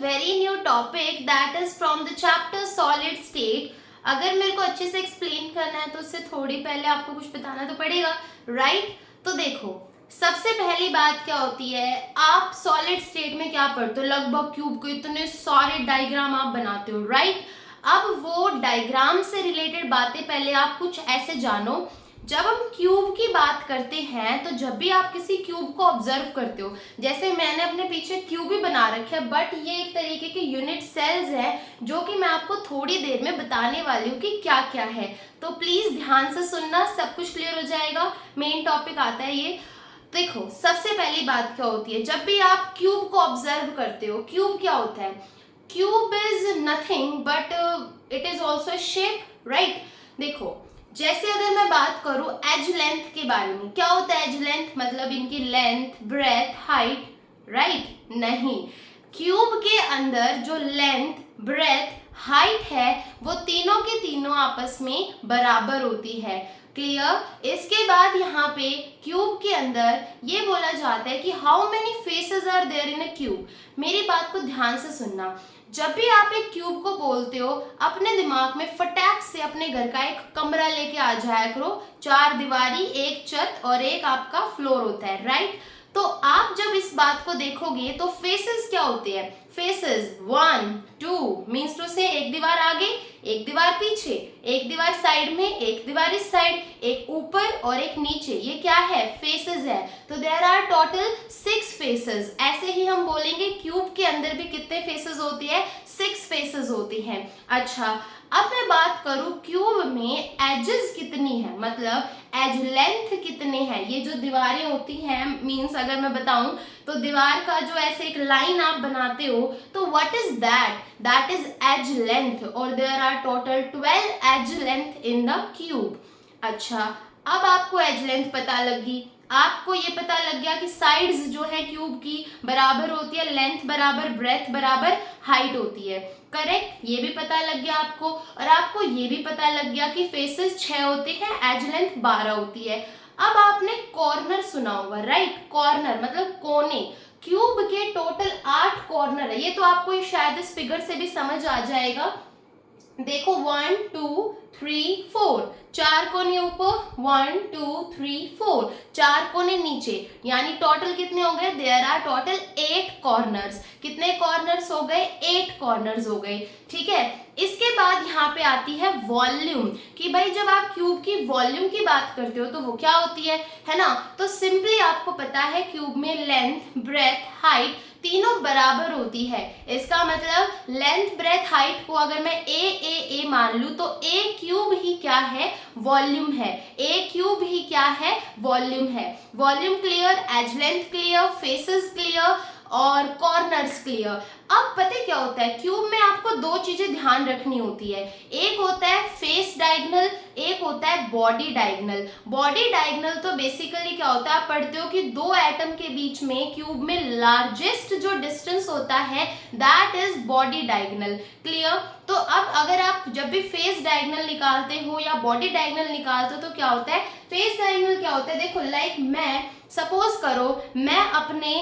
very new topic that is from the chapter solid state. अगर मेरे को अच्छे से एक्सप्लेन करना है तो उससे थोड़ी पहले आपको कुछ बताना तो पड़ेगा, राइट? तो देखो, सबसे पहली बात क्या होती है, आप सॉलिड स्टेट में क्या पढ़ते हो, लगभग क्यूब को इतने सारे डायग्राम आप बनाते हो, राइट? अब वो डायग्राम से रिलेटेड बातें पहले आप कुछ ऐसे जानो। जब हम क्यूब की बात करते हैं तो जब भी आप किसी क्यूब को ऑब्जर्व करते हो, जैसे मैंने अपने पीछे क्यूब ही बना रखे हैं, बट ये एक तरीके के यूनिट सेल्स हैं जो कि मैं आपको थोड़ी देर में बताने वाली हूँ कि क्या क्या है। तो प्लीज ध्यान से सुनना, सब कुछ क्लियर हो जाएगा। मेन टॉपिक आता है ये। देखो, सबसे पहली बात क्या होती है, जब भी आप क्यूब को ऑब्जर्व करते हो, क्यूब क्या होता है? Cube is nothing but it is also shape, right? देखो, जैसे अगर मैं बात करूं एज लेंथ के बारे में, क्या होता है एज लेंथ? मतलब इनकी लेंथ, ब्रेथ, हाइट, राइट? नहीं, क्यूब के अंदर जो लेंथ, ब्रेथ, हाइट है वो तीनों की तीनों आपस में बराबर होती है। क्लियर? इसके बाद यहाँ पे क्यूब के अंदर ये बोला जाता है कि how many faces are there in a cube. मेरी बात को ध्यान से सुनना। जब भी आप एक क्यूब को बोलते हो, अपने दिमाग में फटाक से अपने घर का एक कमरा लेके आ जाया करो। 4 दीवारी, एक छत और एक आपका फ्लोर होता है, राइट? तो आप जब इस बात को देखोगे तो फेसेस क्या होते हैं? फेसेस 1 2 मीन्स टू से एक दीवार आगे, एक दीवार पीछे, एक दीवार साइड में, एक दीवार इस साइड, एक ऊपर और एक नीचे। ये क्या है? फेसेस है। तो देयर आर टोटल 6 फेसेस। ऐसे ही हम बोलेंगे क्यूब के अंदर भी कितने फेसेस होती है? 6 फेसेस होती हैं। अच्छा, अब मैं बात करूं क्यूब में एजेस कितनी है, मतलब एज लेंथ कितने हैं। ये जो दीवारें होती हैं, मीन्स अगर मैं बताऊं तो दीवार का जो ऐसे एक लाइन आप बनाते हो तो what is that? That is edge length, और there are total 12 edge length in the cube. अच्छा, अब आपको एज लेंथ पता लगी, आपको ये पता लग गया कि साइड्स जो है क्यूब की बराबर होती है, लेंथ बराबर ब्रेथ बराबर हाइट होती है, करेक्ट? ये भी पता लग गया आपको, और आपको ये भी पता लग गया कि फेसेस 6 होते हैं, एज लेंथ 12 होती है। अब आपने कॉर्नर सुना होगा, राइट? कॉर्नर मतलब कोने। क्यूब के टोटल 8 कॉर्नर है। ये तो आपको शायद इस फिगर से भी समझ आ जाएगा। देखो 1 2 3 4, 4 कोने ऊपर, 1 2 3 4, 4 कोने नीचे, यानी टोटल कितने हो गए? There are total 8 corners. कितने कॉर्नर्स हो गए? 8 कॉर्नर्स हो गए, ठीक है? इसके बाद यहाँ पे आती है वॉल्यूम, कि भाई जब आप क्यूब की वॉल्यूम की बात करते हो तो वो क्या होती है ना? तो सिंपली आपको पता है क्यूब में लेंथ, ब्रेथ, हाइट तीनों बराबर होती है। इसका मतलब लेंथ, ब्रेथ, हाइट को अगर मैं ए मान लूं तो ए क्यूब ही क्या है? वॉल्यूम है। ए क्यूब ही क्या है? वॉल्यूम है। Volume clear, edge length clear, faces clear और कॉर्नर्स क्लियर। अब पता है क्या होता है, क्यूब में आपको 2 चीजें ध्यान रखनी होती है। एक होता है फेस डायगोनल, एक होता है बॉडी डायगोनल। बॉडी डायगोनल तो बेसिकली क्या होता है, आप पढ़ते हो कि 2 एटम के बीच में क्यूब में लार्जेस्ट जो डिस्टेंस होता है that is body diagonal. Clear? तो अब अगर आप जब भी फेस डायगोनल निकालते हो या बॉडी डायगोनल निकालते हो तो क्या होता है? फेस डायगोनल क्या होता है? देखो, लाइक मैं सपोज करो मैं अपने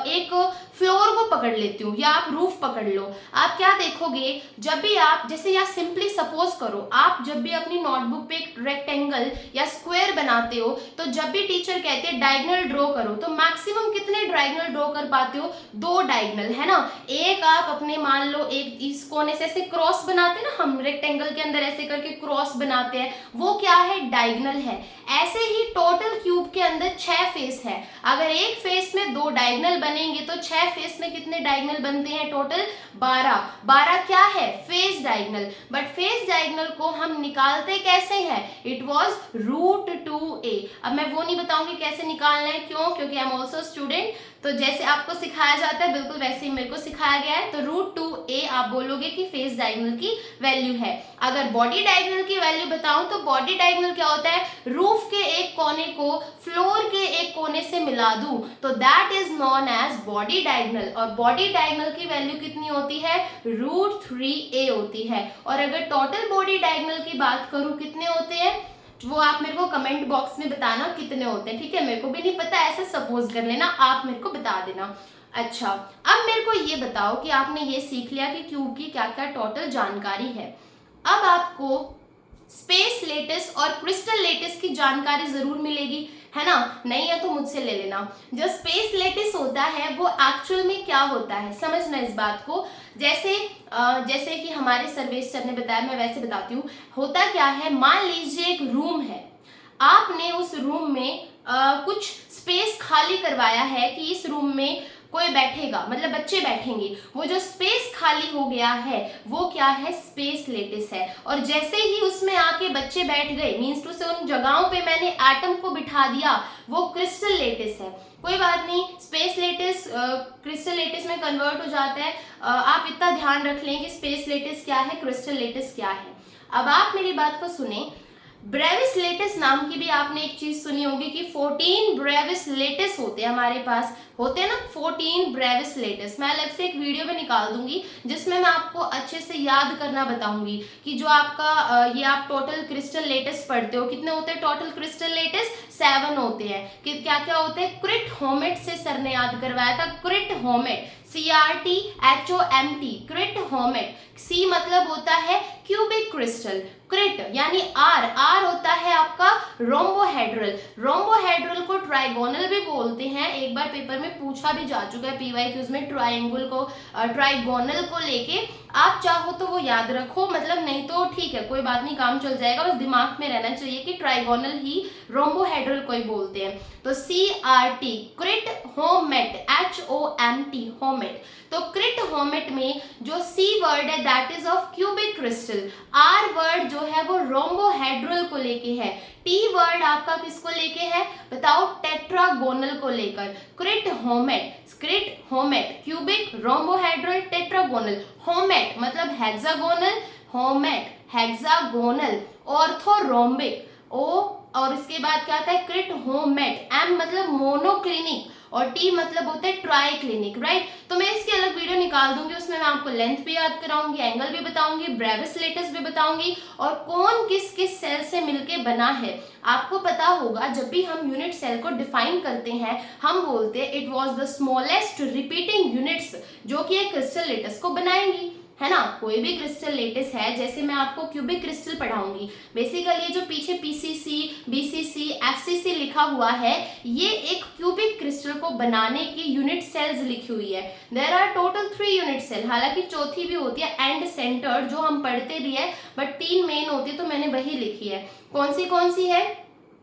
एक फ्लोर को पकड़ लेती हूँ या आप रूफ पकड़ लो। आप क्या देखोगे, जब भी आप जैसे या सिंपली सपोज करो आप जब भी अपनी नोटबुक पे एक रेक्टेंगल या स्क्वायर बनाते हो तो जब भी टीचर कहते हैं डायगोनल ड्रॉ करो तो मैक्सिमम कितने डायगोनल ड्रॉ कर पाते हो? 2 डायगोनल, है ना? एक आप अपने मान लो एक इस कोने से ऐसे क्रॉस बनाते हैं ना, हम रेक्टेंगल के अंदर ऐसे करके क्रॉस बनाते हैं, वो क्या है? डायगोनल है। ऐसे ही टोटल क्यूब के अंदर 6 फेस है। अगर एक फेस में 2 डायगोनल बनेंगे तो 6 फेस में कितने डायगोनल बनते हैं? टोटल 12। 12 क्या है? Face diagonal. But face diagonal को हम निकालते कैसे हैं? It was √2a। अब मैं वो नहीं बताऊंगी कैसे निकालना है, क्यों? क्योंकि आई एम ऑल्सो स्टूडेंट, तो जैसे आपको सिखाया जाता है बिल्कुल वैसे ही मेरे को सिखाया गया है। तो √2a आप बोलोगे कि फेस डायगोनल की वैल्यू है। अगर बॉडी डायगोनल की वैल्यू बताऊं तो बॉडी डायगोनल क्या होता है? रूफ के एक कोने को फ्लोर के एक कोने से मिला दूं तो that is non edge body diagonal, और बॉडी डायगोनल की वैल्यू कितनी होती है? √3a होती है। और अगर टोटल बॉडी डायगोनल की बात करूं कितने होते हैं, वो आप मेरे को कमेंट बॉक्स में बताना कितने होते हैं, ठीक है? मेरे को भी नहीं पता, ऐसे सपोज कर लेना, आप मेरे को बता देना। अच्छा, अब मेरे को ये बताओ कि आपने ये सीख लिया कि क्यूब की क्या क्या टोटल जानकारी है। अब आपको स्पेस लेटिस और क्रिस्टल लेटिस की जानकारी जरूर मिलेगी, है ना? नहीं है तो मुझसे ले लेना। जो स्पेस लेटिस होता है वो एक्चुअल में क्या होता है, समझना इस बात को। जैसे कि हमारे सर्वेश सर ने बताया, मैं वैसे बताती हूँ। होता क्या है, मान लीजिए एक रूम है, आपने उस रूम में कुछ स्पेस खाली करवाया है कि इस रूम में कोई बैठेगा, मतलब बच्चे बैठेंगे। वो जो स्पेस खाली हो गया है वो क्या है, स्पेस लेटिस है। और जैसे ही उसमें आके बच्चे बैठ गए, मीन्स टू से उन जगहों पे मैंने एटम को बिठा दिया, वो क्रिस्टल लेटिस है। कोई बात नहीं, स्पेस लेटिस क्रिस्टल लेटिस में कन्वर्ट हो जाता है। आप इतना ध्यान रख लें कि स्पेस लेटिस क्या है, क्रिस्टल लेटिस क्या है। अब आप मेरी बात को सुने। ब्रेविस लेटिस नाम की भी आपने एक चीज सुनी होगी कि 14 ब्रेविस लेटिस होते हैं हमारे पास, होते हैं ना 14 ब्रेविस लेटिस। मैं अलग से एक वीडियो में निकाल दूंगी जिसमें मैं आपको अच्छे से याद करना बताऊंगी कि जो आपका ये आप टोटल क्रिस्टल लेटिस पढ़ते हो, कितने होते हैं टोटल क्रिस्टल लेटिस, 7 होते हैं। कि क्या क्या होते हैं, क्रिट होमेट से सर ने याद करवाया था, क्रिट होमेट, CRTHOMT, क्रिट होमेट। सी मतलब होता है क्यूबिक क्रिस्टल, क्रिट यानी आर होता है आपका रोम्बोहेड्रल। रोम्बोहेड्रल को ट्राइगोनल भी बोलते हैं, एक बार पेपर में पूछा भी जा चुका है PYQs में, ट्राइंगल को ट्राइगोनल को लेके। आप चाहो तो वो याद रखो, मतलब नहीं तो ठीक है, कोई बात नहीं, काम चल जाएगा, बस दिमाग में रहना चाहिए कि ट्राइगोनल ही रोम्बोहेड्रल को ही बोलते हैं। तो CRT क्रिट होमेट, HOMT होमेट। तो क्रिट होमेट में जो C वर्ड है that is of cubic crystal, R word जो है वो रोम्बोहेड्रल को लेके है, T वर्ड आपका किसको लेके है बताओ, टेट्रागोनल को लेकर। क्रिट होमेट क्यूबिक, रोम्बोहेड्रल, टेट्रागोनल। होमेट मतलब हेक्सागोनल, होमेट हेक्सागोनल, ऑर्थोरोम्बिक, ओ, और इसके बाद क्या आता है क्रिट होमेट, M मतलब मोनोक्लिनिक, और टी मतलब होता है ट्राई क्लिनिक, राइट। तो मैं इसकी अलग वीडियो निकाल दूंगी, उसमें मैं आपको लेंथ भी याद कराऊंगी, एंगल भी बताऊंगी, ब्रेविस लेटिस भी बताऊंगी, और कौन किस किस सेल से मिलके बना है। आपको पता होगा जब भी हम यूनिट सेल को डिफाइन करते हैं हम बोलते हैं it was the smallest repeating units जो कि एक क्रिस्टल लेटिस को बनाएंगी, है ना। कोई भी क्रिस्टल लेटिस है, जैसे मैं आपको क्यूबिक क्रिस्टल पढ़ाऊंगी, बेसिकली जो पीछे PCC, BCC, FCC लिखा हुआ है, ये एक क्यूबिक क्रिस्टल को बनाने की यूनिट सेल्स लिखी हुई है। There are total 3 unit cell, हालांकि चौथी भी होती है एंड सेंटर्ड, जो हम पढ़ते भी है, बट 3 मेन होती है, तो मैंने वही लिखी है। कौन सी है,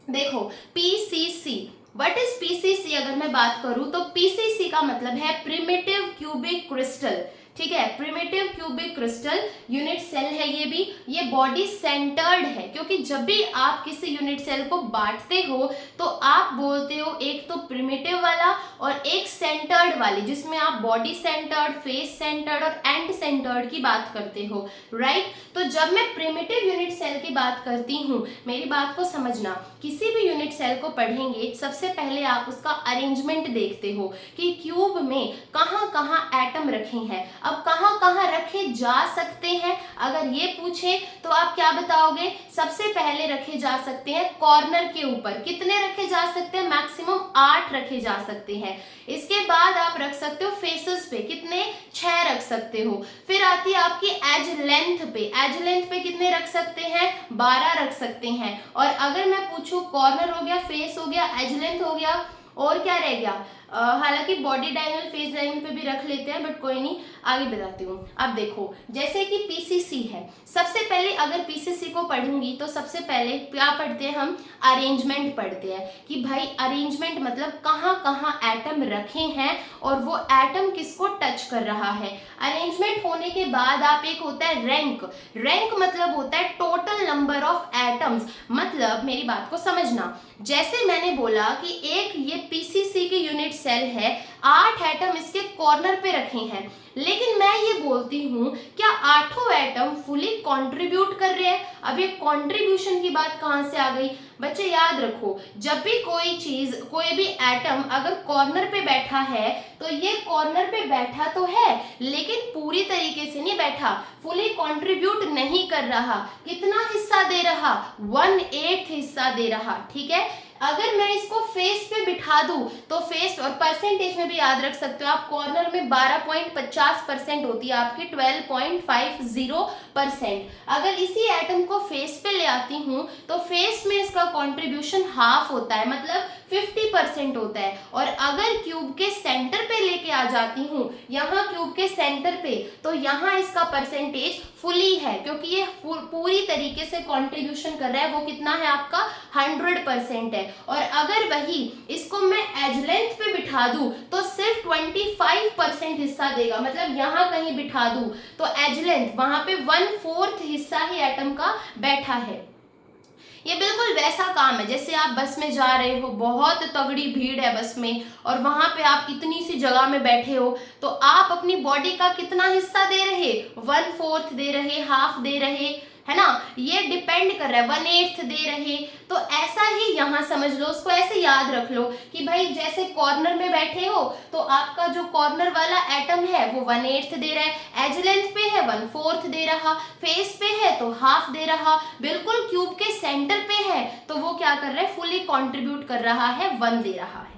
देखो PCC। What is PCC? अगर मैं बात करूं तो PCC का मतलब है प्रिमिटिव क्यूबिक क्रिस्टल, ठीक है, primitive cubic crystal unit cell है ये भी। ये बॉडी सेंटर्ड है, क्योंकि जब भी आप किसी यूनिट सेल को बांटते हो तो आप बोलते हो एक तो प्रिमिटिव वाला और एक सेंटर्ड वाली, जिसमें आप बॉडी सेंटर्ड, फेस सेंटर्ड और एंड सेंटर्ड की बात करते हो, राइट। तो जब मैं प्रिमिटिव यूनिट सेल की बात करती हूँ, मेरी बात को समझना, किसी भी यूनिट सेल को पढ़ेंगे सबसे पहले आप उसका अरेंजमेंट देखते हो कि क्यूब में कहाँ कहाँ एटम रखे हैं। अब कहाँ कहाँ रखे जा सकते हैं, अगर ये पूछे तो आप क्या बताओगे, सबसे पहले रखे जा सकते हैं कॉर्नर के ऊपर। कितने रखे जा सकते हैं, मैक्सिमम 8 रखे जा सकते हैं। इसके बाद आप रख सकते हो फेसेस पे, कितने, 6 रख सकते हो। फिर आती है आपकी एज लेंथ पे, एज लेंथ पे कितने रख सकते हैं, 12 रख सकते हैं। और अगर मैं पूछूं कॉर्नर हो गया, फेस हो गया, एज लेंथ हो गया, और क्या रह गया, हालांकि बॉडी डायगोनल, फेस डायगोनल पे भी रख लेते हैं, बट कोई नहीं, आगे बताती हूँ। अब देखो जैसे कि PCC है, सबसे पहले अगर PCC को पढ़ूंगी तो सबसे पहले क्या पढ़ते हैं हम, अरेंजमेंट पढ़ते हैं कि भाई अरेंजमेंट मतलब कहाँ कहाँ एटम रखे हैं और वो एटम किसको टच कर रहा है। अरेंजमेंट होने के बाद आप, एक होता है रैंक, रैंक मतलब होता है टोटल नंबर ऑफ एटम्स। मतलब मेरी बात को समझना, जैसे मैंने बोला कि एक ये PCC की यूनिट सेल है, 8 एटम इसके कॉर्नर पे रखे हैं, लेकिन मैं ये बोलती हूँ क्या 8 एटम फुली कंट्रीब्यूट कर रहे हैं। अब ये कंट्रीब्यूशन की बात कहाँ से आ गई, बच्चे याद रखो, जब भी कोई चीज, कोई भी एटम अगर कॉर्नर पे बैठा है तो ये कॉर्नर पे बैठा तो है लेकिन पूरी तरीके से नहीं बैठा, फुली कंट्रीब्यूट नहीं कर रहा। कितना हिस्सा दे रहा, 1/8 हिस्सा दे रहा, ठीक है। अगर मैं इसको फेस पे बिठा दूं तो फेस, और परसेंटेज में भी याद रख सकते हो आप, कॉर्नर में 12.50% होती है आपकी 12.50%। अगर इसी एटम को फेस पे ले आती हूं तो फेस में इसका कॉन्ट्रीब्यूशन हाफ होता है, मतलब 50% होता है। और अगर क्यूब के सेंटर पे लेके आ जाती हूँ, यहाँ क्यूब के सेंटर पे, तो यहाँ इसका परसेंटेज फुली है, क्योंकि ये पूरी तरीके से कंट्रीब्यूशन कर रहा है। वो कितना है आपका 100% है। और अगर वही इसको मैं एज लेंथ पे बिठा दूं तो सिर्फ 25% हिस्सा देगा, मतलब यहाँ कहीं बिठा दूं तो एज लेंथ वहां पे 1/4 हिस्सा ही एटम का बैठा है। ये बिल्कुल वैसा काम है जैसे आप बस में जा रहे हो, बहुत तगड़ी भीड़ है बस में, और वहां पे आप इतनी सी जगह में बैठे हो, तो आप अपनी बॉडी का कितना हिस्सा दे रहे, 1/4 दे रहे, हाफ दे रहे, है ना। ये डिपेंड कर रहा है, 1/8 दे रहे। तो ऐसा ही यहाँ समझ लो, उसको ऐसे याद रख लो कि भाई जैसे कॉर्नर में बैठे हो तो आपका जो कॉर्नर वाला एटम है वो 1/8 दे रहा है, एज लेंथ पे है 1/4 दे रहा, फेस पे है तो हाफ दे रहा, बिल्कुल क्यूब के सेंटर पे है तो वो क्या कर रहा है, फुली कॉन्ट्रीब्यूट कर रहा है, 1 दे रहा है।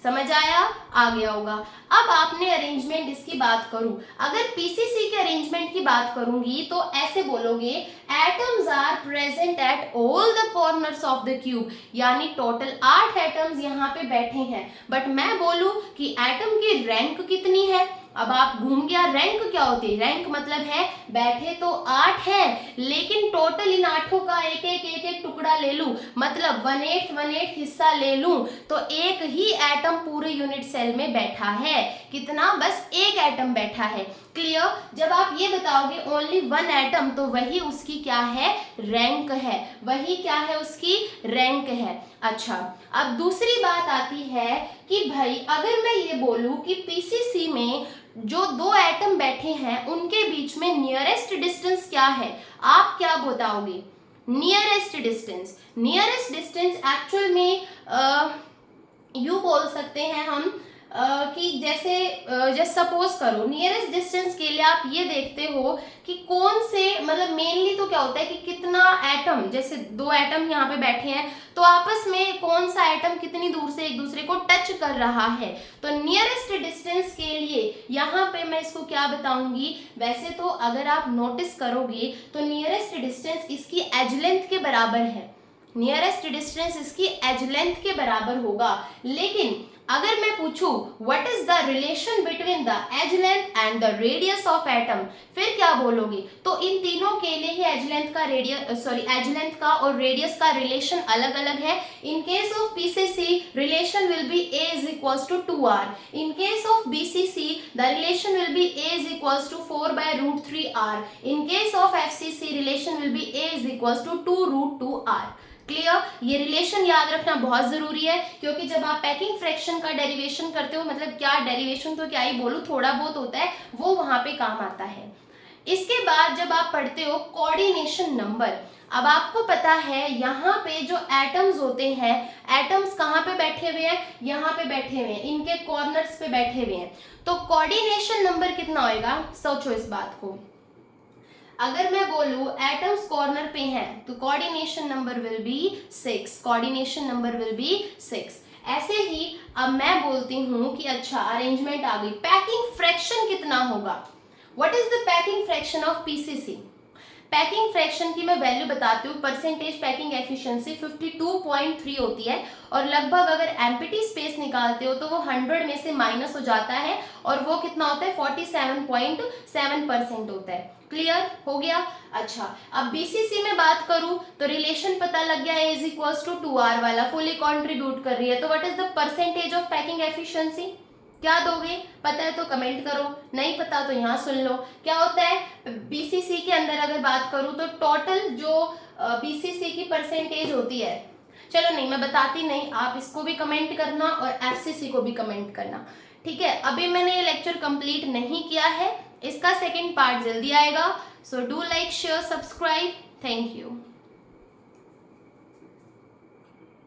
समझ आया, आ गया होगा। अब आपने अरेंजमेंट इसकी बात करूं, अगर पीसीसी के अरेंजमेंट की बात करूंगी तो ऐसे बोलोगे, atoms are present at all the corners of the cube, यानी टोटल 8 एटम्स यहाँ पे बैठे हैं। बट मैं बोलूं कि एटम की रैंक कितनी है, अब आप घूम गया, रैंक क्या होती है, रैंक मतलब है बैठे तो 8 है, लेकिन टोटल इन 8 का एक एक टुकड़ा ले लूं, मतलब 1/8 हिस्सा ले लूं, तो एक ही एटम पूरे यूनिट सेल में बैठा है। कितना, बस एक एटम बैठा है। क्लियर। जब आप ये बताओगे ओनली 1 एटम, तो वही उसकी क्या है, रैंक है, वही क्या है, उसकी रैंक है। अच्छा, अब दूसरी बात आती है कि भाई अगर मैं ये बोलूं कि पीसीसी में जो 2 एटम बैठे हैं उनके बीच में नियरेस्ट डिस्टेंस क्या है, आप क्या बताओगे, nearest distance. Nearest distance actual में यू बोल सकते हैं हम कि जैसे सपोज करो, नियरेस्ट डिस्टेंस के लिए आप ये देखते हो कि कौन से, मतलब मेनली तो क्या होता है कि कितना एटम, जैसे 2 एटम यहाँ पे बैठे हैं तो आपस में कौन सा एटम कितनी दूर से एक दूसरे को टच कर रहा है। तो नियरेस्ट डिस्टेंस के लिए यहाँ पे मैं इसको क्या बताऊंगी, वैसे तो अगर आप नोटिस करोगे तो नियरेस्ट डिस्टेंस इसकी एज लेंथ के बराबर है, नियरेस्ट डिस्टेंस इसकी एज लेंथ के बराबर होगा। लेकिन अगर मैं पूछूं what is the relation between the edge length and the radius of atom, फिर क्या बोलोगे, तो इन तीनों के लिए ही एज लेंथ का एज लेंथ का और रेडियस का रिलेशन अलग अलग है। In case of PCC relation will be a is equals to 2r, in case of BCC the relation will be a is equals to 4/√3r, in case of FCC relation will be a is equals to 2√2r। Clear. ये relation याद रखना बहुत जरूरी है, क्योंकि जब आप packing fraction का डेरिवेशन करते हो, मतलब क्या डेरिवेशन तो क्या ही बोलूं, थोड़ा बहुत होता है, वो वहां पे काम आता है। इसके बाद जब आप पढ़ते हो कोऑर्डिनेशन नंबर, अब आपको पता है यहाँ पे जो एटम्स होते हैं, एटम्स कहाँ पे बैठे हुए हैं, यहाँ पे बैठे हुए हैं, इनके कॉर्नर्स पे बैठे हुए हैं, तो कोऑर्डिनेशन नंबर कितना होएगा, सोचो इस बात को। अगर मैं बोलूं एटम्स कॉर्नर पे हैं तो coordination number will be 6, coordination number will be 6। ऐसे ही अब मैं बोलती हूं कि अच्छा अरेंजमेंट आ गई, पैकिंग फ्रैक्शन कितना होगा, what is the packing fraction of PCC. Packing fraction की मैं वैल्यू बताती हूँ, परसेंटेज पैकिंग एफिशिएंसी 52.3 होती है, और लगभग अगर एम्प्टी स्पेस निकालते हो तो वो 100 में से माइनस हो जाता है, और वो कितना होता है 47.7% होता है। क्लियर हो गया। अच्छा, अब बीसीसी में बात करूं तो रिलेशन पता लग गया, a is equals to 2r वाला फुली कंट्रीब्यूट कर रही है, तो what is the percentage of packing efficiency, क्या दोगे, पता है तो कमेंट करो, नहीं पता तो यहाँ सुन लो। क्या होता है बीसीसी के अंदर अगर बात करूं तो टोटल जो बीसीसी की परसेंटेज होती है, चलो नहीं मैं बताती नहीं, आप इसको भी कमेंट करना और एफसीसी को भी कमेंट करना, ठीक है। अभी मैंने ये लेक्चर कंप्लीट नहीं किया है, इसका सेकंड पार्ट जल्दी आएगा, so do like share subscribe, thank you.